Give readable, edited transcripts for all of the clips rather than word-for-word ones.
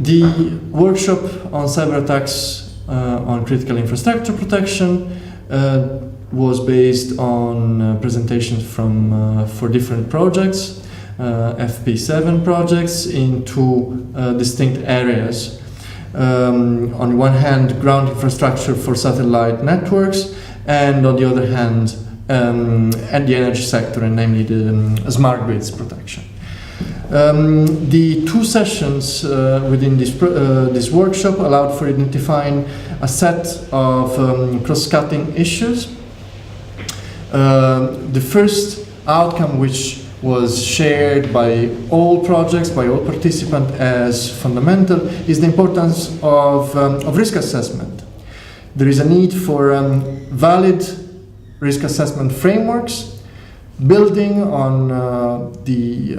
The workshop on cyber attacks on critical infrastructure protection was based on presentations from for different projects, FP7 projects in two distinct areas. On one hand, ground infrastructure for satellite networks, and on the other hand, and the energy sector, and namely the smart grids protection. The two sessions within this workshop allowed for identifying a set of cross-cutting issues. The first outcome, which was shared by all projects, by all participants as fundamental, is the importance of risk assessment. There is a need for valid risk assessment frameworks, building on the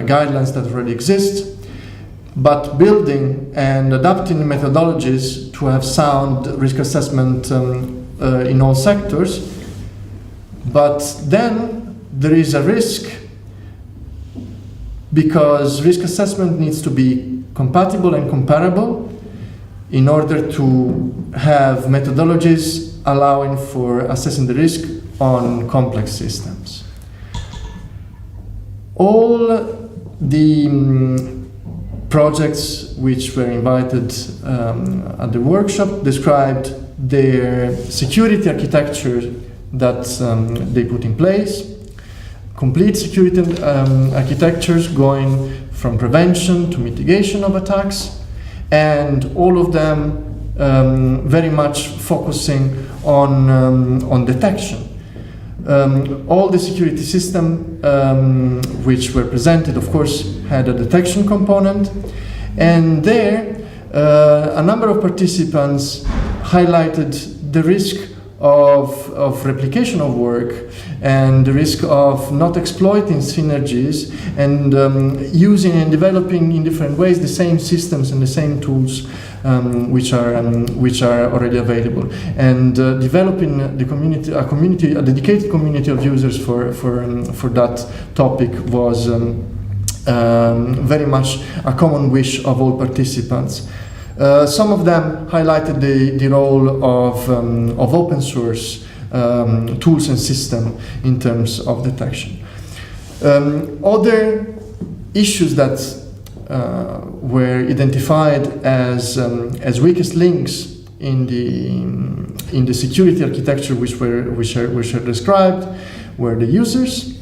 guidelines that already exist, but building and adapting methodologies to have sound risk assessment in all sectors. But then there is a risk, because risk assessment needs to be compatible and comparable in order to have methodologies allowing for assessing the risk on complex systems. All the projects which were invited at the workshop described their security architecture that they put in place, complete security architectures going from prevention to mitigation of attacks, and all of them very much focusing on detection. All the security system which were presented, of course, had a detection component, and there a number of participants highlighted the risk of replication of work and the risk of not exploiting synergies and using and developing in different ways the same systems and the same tools which are already available, and developing the community, a dedicated community of users for that topic was very much a common wish of all participants. Some of them highlighted the role of open source tools and system in terms of detection. Other issues that were identified as weakest links in the security architecture which are described were the users.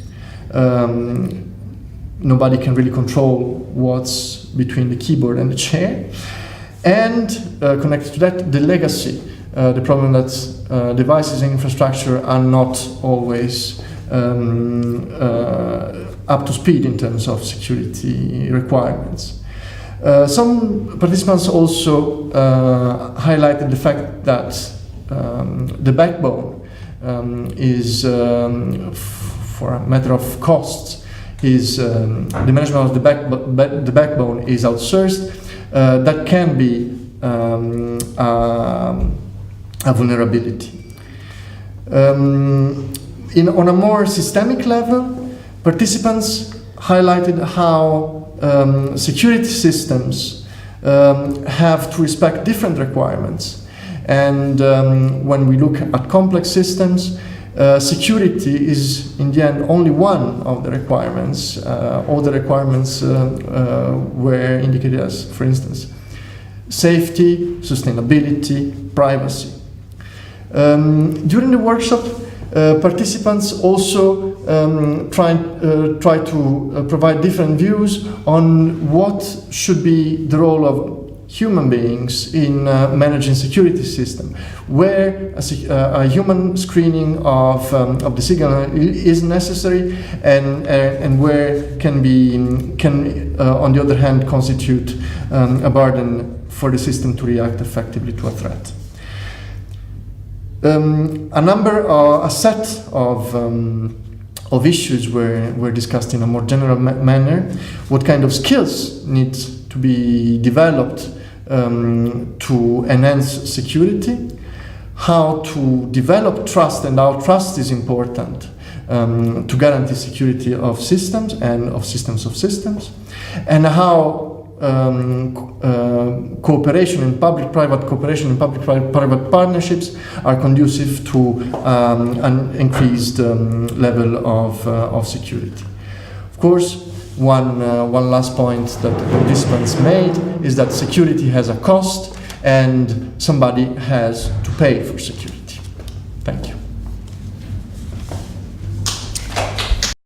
Nobody can really control what's between the keyboard and the chair. And connected to that, the legacy, the problem that devices and infrastructure are not always up to speed in terms of security requirements. Some participants also highlighted the fact that the backbone is, for a matter of costs, the management of the backbone is outsourced. That can be a vulnerability. On a more systemic level, participants highlighted how security systems have to respect different requirements. And when we look at complex systems, security is in the end only one of the requirements. All the requirements were indicated as, for instance, safety, sustainability, privacy. During the workshop, participants also try to provide different views on what should be the role of human beings in managing security system, where a human screening of the signal is necessary, and where can on the other hand constitute a burden for the system to react effectively to a threat. A set of issues were discussed in a more general manner. What kind of skills need to be developed to enhance security, how to develop trust and how trust is important to guarantee security of systems and of systems, and how cooperation and public-private cooperation and public-private partnerships are conducive to an increased level of security. Of course, one last point that the participants made is that security has a cost and somebody has to pay for security. Thank you.